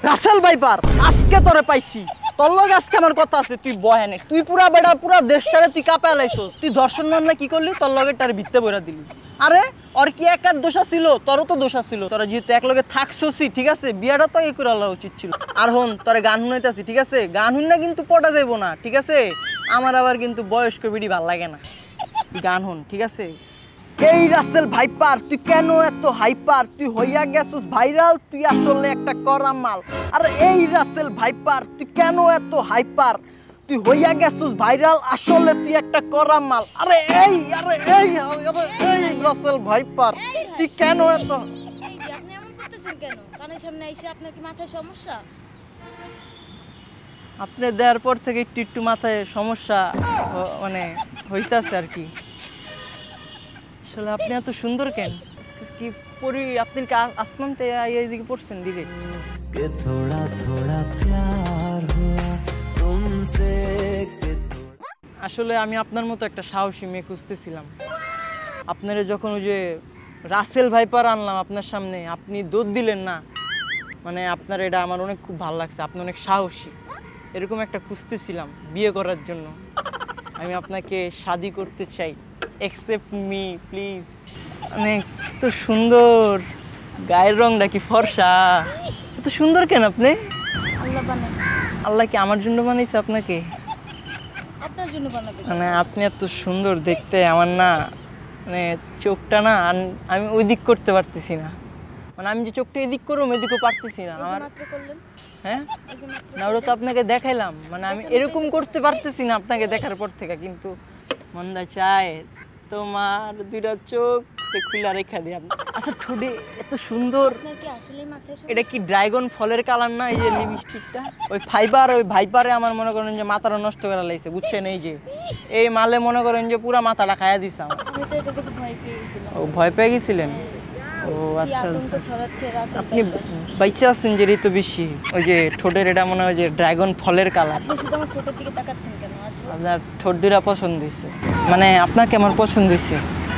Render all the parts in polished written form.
Russell viper আজকে তোরে পাইছি তোর লগে আজকে আমার কথা আছে তুই বয়ানে তুই পুরা বেটা পুরা দেশটারে তুই কাঁপা লাইছস তুই ধর্ষণ মামলা কি করলি তোর লগে তার ভিত্তে বইরা দিলি আরে ওর কি একার দোষা ছিল তোরও তো দোষা ছিল তোরা যেহেতু এক লগে থাকছসি ঠিক আছে বিয়াটা তো এই করে আল্লাহ উচিত ছিল আর হন তোরে গান শুনাইতাছি ঠিক আছে গান শুন না কিন্তু পটা যাইব না ঠিক আছে আমার আবার কিন্তু বয়স্ক বিড়ি ভাল লাগে না তুই গান হন ঠিক আছে এই রাসেল ভাইপার তুই কেন এত হাইপার তুই হইয়া গেছিস ভাইরাল তুই আসলে একটা করা মাল আর এই রাসেল ভাইপার তুই কেন এত হাইপার তুই হইয়া গেছিস ভাইরাল আসলে তুই একটা করা মাল আরে এই রাসেল ভাইপার তুই কেন এত আপনি এমন করতেছেন কেন কানের সামনে এসে আপনার কি মাথায় সমস্যা আপনি দেওয়ার পর থেকে একটু মাথায় সমস্যা মানে হইতাছে আর কি আসলে আপনি এত সুন্দর কেন কি পরি আপনি কি আসমান তে এইদিকে পড়ছেন ডিরেক্ট कि थोड़ा थोड़ा प्यार हुआ तुमसे আসলে আমি আপনার মতো একটা সাহসী মেয়ে খুঁজতেছিলাম আপনারা যখন ওই যে রাসেল ভাইপার আনলাম আপনার সামনে আপনি দৌড় দিলেন না মানে আপনার এটা আমার অনেক খুব ভালো লাগছে আপনি অনেক সাহসী এরকম একটা খুঁজতেছিলাম বিয়ে করার জন্য আমি আপনাকে শাদি করতে চাই অ্যাকসেপ্ট মি প্লিজ অনেক তো সুন্দর গায়ের রংটা কি ফর্সা এত সুন্দর কেন আপনি আল্লাহ বানায় আল্লাহ কি আমার জন্য বানাইছে আপনাকে আপনার জন্য বানাবে মানে আপনি এত সুন্দর দেখতে আমার না মানে চোখটা না আমি ওই দিক করতে পারতেছি না মানে আমি যে চোখটা এদিক করবো এদিকও পারতেছি না আমার মাত্র করলেন হ্যাঁ এই যে মাত্র না ওটা তো আপনাকে দেখাইলাম মানে আমি এরকম করতে পারতেছি না আপনাকে দেখার পর থেকে কিন্তু মনটা চায় তোমার দুইটা চোখ খুলে রেখা দিয়ে আচ্ছা ঠোঁটে এত সুন্দর আপনার কি আসলে মাথায় সমস্যা এটা কি ড্রাগন ফলের কালার না এই যে লিপস্টিকটা ওই ভাইপারে আমার মনে করেন যে মাথাটা নষ্ট করে লাইছে বুঝছেন এই যে এই মালে মনে করেন যে পুরা মাথাটা খাইয়া দিছে আমার আমি তো এটা দেখে ভয় পেয়ে গেছিলাম ও ভয় পেয়ে গেছিলেন ও কি আচ্ছা আতঙ্ক ছড়াচ্ছে রাসেল আপনি ভাইপার। বাইচে আছেন যে তো বেশি ওই যে ঠোঁটের এটা মনে হয় যে ড্রাগন ফলের কালার আপনি শুধু আমার ঠোঁটের দিকে তাকাচ্ছেন কেন আজ আপনার ঠোঁট দুটা পছন্দ হয়েছে মানে আপনাকে আমার পছন্দ হয়েছে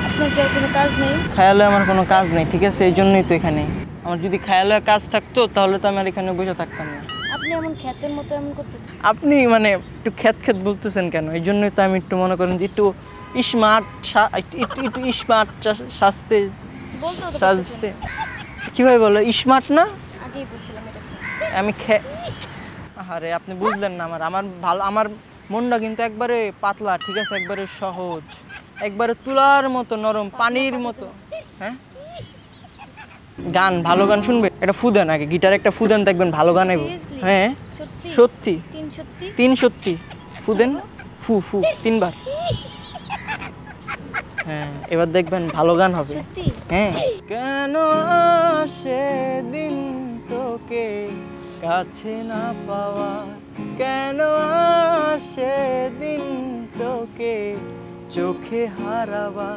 আপনার কি আর কোনো কাজ নেই খেয়ালে আমার কোনো কাজ নেই ঠিক আছে এই জন্যই তো এখানে আমার যদি খেয়ালে কাজ থাকতো তাহলে তো আমি আর এখানে বসে থাকতাম না আপনি এমন ক্ষেতের মতো এমন করতেছেন আপনি মানে একটু খ্যাত বলতেছেন কেন এই জন্যই তো আমি একটু মনে করেন যে একটু স্মার্ট একটু স্মার্ট সাজতে বলতেও তো সাজতে কীভাবে বলো স্মার্ট না আগেই বলছিলাম এটা আমি আরে আপনি বুঝলেন না আমার ভালো আমার মনটা কিন্তু একবারে পাতলা ঠিক আছে একবারে সহজ একবারে তুলার মতো নরম পানির মতো হ্যাঁ গান ভালো গান শুনবে এটা ফুদেন আগে গিটার একটা ফুদেন দেখবেন ভালো গান আইব Seriously? হ্যাঁ সত্যি সত্যি সত্যি তিন সত্যি ফুদেন ফু তিনবার হ্যাঁ এবার দেখবেন ভালো গান হবে সত্যি হ্যাঁ কেন সেদিন তোকে কাছে না পাওয়া কেন সেদিন তোকে চোখে হারাবা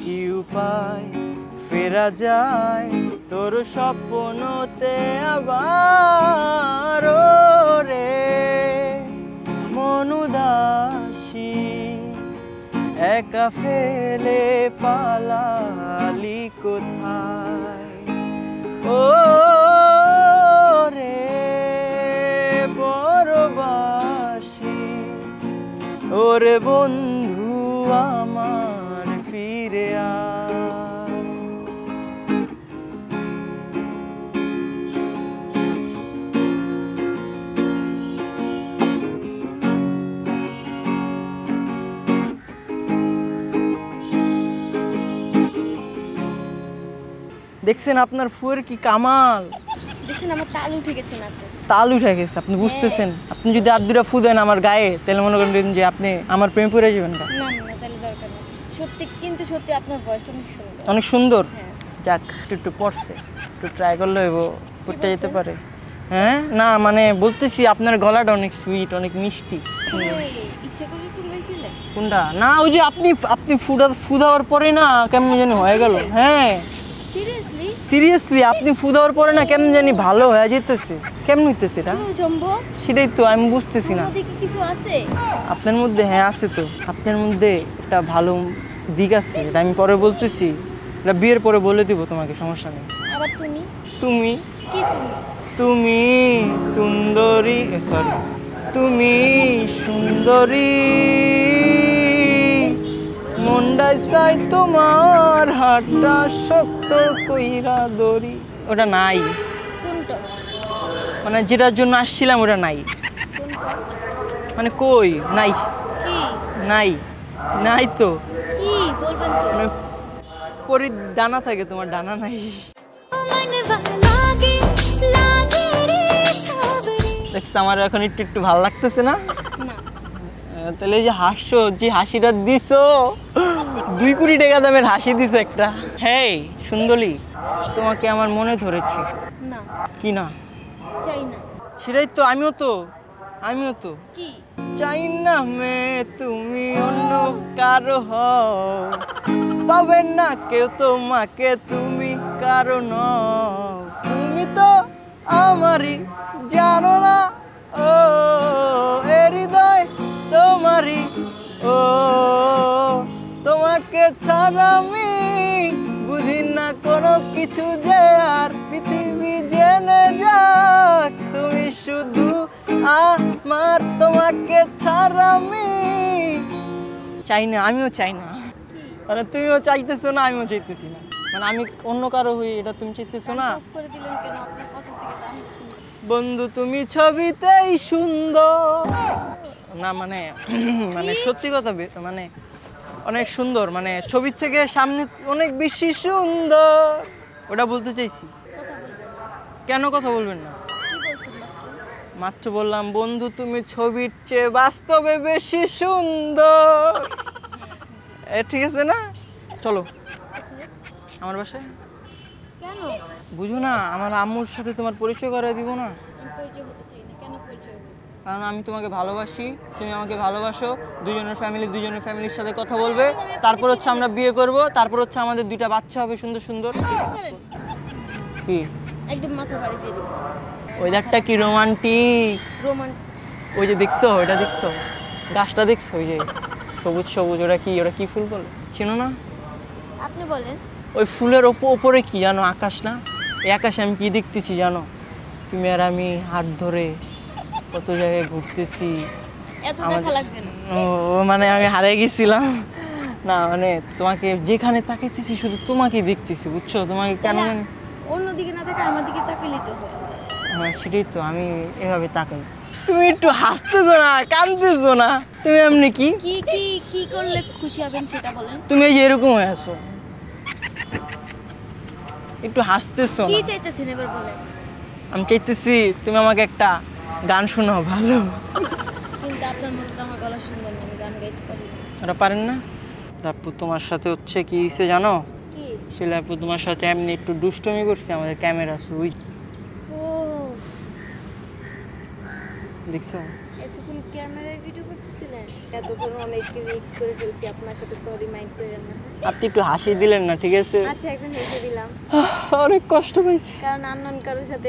কি উপায় ফেরা যায় তোর স্বপ্নতে আবার রে মন উদাসী একা ফেলে পালালি কোথায় ও রে পরবাসী ওরে বন্ধু আমার ফিরে আয় দেখছেন আপনার ফুয়ের কি কামাল দেখছেন আমার তাল উঠে গেছে নাচের তাল উঠে গেছে আপনি বুঝতেছেন আপনি যদি আর দুটা ফু দেন আমার গায়ে তাহলে মনে করেন যে আপনি আমার প্রেম পড়ে যাবেন না না তাহলে দরকার নেই সত্যি কিন্তু সত্যি আপনার ভয়েসটা অনেক সুন্দর অনেক সুন্দর হ্যাঁ যাক একটু পড়ছে একটু ট্রাই করলে হইব করতে যেতে পারে হ্যাঁ না মানে বলতেছি আপনার গলাটা অনেক সুইট অনেক মিষ্টি ইচ্ছা করে ফুলাইছিলেন কোনটা না ওই যে আপনি ফু দেওয়ার পরে না কেমন জানি হয়ে গেল হ্যাঁ সিরিয়াসলি সিরিয়াসলি আপনি ফু দেওয়ার পরে না কেমন জানি ভালো হয়ে যেতেছে কেমন হইতেছে এটা সম্ভব সেটাই তো আমি বুঝতেছি না আমাদের কি কিছু আছে আপনার মধ্যে হ্যাঁ আছে তো আপনার মধ্যে একটা ভালো দিক আছে এটা আমি পরে বলতেছি এটা বিয়ের পরে বলে দিব তোমাকে সমস্যা নেই আবার তুমি তুমি কি তুমি তুমি তুন্দরী সরি তুমি সুন্দরী মন্ডাই চাই তোমার হাতটা শক্ত কইরা দড়ি। ওটা নাই, কোনটা? মানে যেটার জন্য আসছিলাম ওটা নাই, কোনটা? মানে কই নাই, কি? নাই নাই তো, কি বলবেন তো? মানে পরি ডানা থাকে, তোমার ডানা নাই। দেখছো আমার এখন একটু একটু ভালো লাগতেছে না? না। তাহলে এই যে হাসছো, যে হাসিটা দিছো 2 কোটি টাকা দামের হাসি দিছো একটা। হেই সুন্দরী, তোমাকে আমার মনে ধরেছে। না, কি না? চাই না। সেটাই তো, আমিও তো কি? চাই না মে তুমি অন্য কারো হও, পাবে না কেউ তোমাকে তুমি কারো নও, তুমি তো আমারই জানো না, ও এ হৃদয় তোমারই, ও তোমাকে ছাড়া আমি বুঝি না কোনো কিছু, যে আর পৃথিবী জেনে যাক তুমি শুধু আমার, তোমাকে ছাড়া আমি চাই না। আমিও চাই না, মানে তুমিও চাইতেছো না, আমিও চাইতেছি না, মানে আমি অন্য কারো হই এটা তুমি চাইতেছো না। অফ করে দিলেন কেন? আপনার কথা থেকে তো আমি শুনতে। বন্ধু তুমি ছবিতেই সুন্দর না, মানে মানে সত্যি কথা মানে অনেক সুন্দর, মানে ছবির থেকে সামনে অনেক বেশি সুন্দর, ওটা বলতে চাইছি। কথা বলবেন? কেন কথা বলবেন না? কি বলছেন মাত্র? মাত্র বললাম বন্ধু তুমি ছবির চেয়ে বাস্তবে বেশি সুন্দর। ঠিক আছে না? চলো কোথায়? আমার বাসায়। কেন? বুঝো না, আমার আম্মুর সাথে তোমার পরিচয় করে দিব না, আমি পরিচয় হতে চাই না। কেন পরিচয় হবো? কারণ আমি তোমাকে ভালোবাসি, তুমি আমাকে ভালোবাসো, দুজনের ফ্যামিলির সাথে কথা বলবে, তারপর হচ্ছে আমরা বিয়ে করব, তারপর হচ্ছে আমাদের 2টা বাচ্চা হবে সুন্দর সুন্দর। করেন? কি একদম মাথা বাড়ি দিয়ে দিবেন। ওয়েদারটা কি রোমান্টিক, রোমান ওই যে দেখছো, ওইটা দেখছো, গাছটা দেখছো, ওই যে সবুজ সবুজ, ওটা কি ফুল বলে চিনো না? আপনি বলেন। ওই ফুলের ওপরে কি জানো? আকাশ না? এই আকাশে আমি কি দেখতেছি জানো? তুমি আর আমি হাত ধরে কত জায়গায় ঘুরতেছি। এত দেখা লাগবে না। ও মানে আমি হারিয়ে গেছিলাম না, মানে তোমাকে যেখানে তাকাইতেছি শুধু তোমাকেই দেখতেছি, বুঝছো? তোমাকে কেন জানি অন্যদিকে না তাকায় আমার দিকে তাকাইলেই তো হয়। হ্যাঁ সেটাই তো, আমি এভাবে তাকাই। তুমি একটু হাসতেছো না, কাঁদতেছো না, তুমি এমনি কি কি কি কি করলে খুশি হবেন সেটা বলেন। তুমি এই যে এরকম হয়ে আছো, একটু হাসতেছো কি না। চাইতেছেন এবার বলেন। আমি চাইতেছি তুমি আমাকে একটা গান শোনাও ভালো। কিন্তু আপনার মতো তো আমার গলা সুন্দর না, আমি গান গাইতে পারি না। ওরা পারেন না? আপু তোমার সাথে হচ্ছে কি হয়েছে জানো? কি? ছেলে আপু তোমার সাথে এমনি একটু দুষ্টমি করছে, আমাদের ক্যামেরা সুই ও দেখছো? এতক্ষণ ক্যামেরায় ভিডিও করতেছিলেন? এতক্ষণ অনেক রিক করে ফেলছি আপনার সাথে, সরি মাইন্ড করেন না। আপনি একটু হাসি দিলেন না, ঠিক আছে? আচ্ছা এখন হেসে দিলাম, অনেক কষ্ট পাইছি। কারণ আননোন কারোর সাথে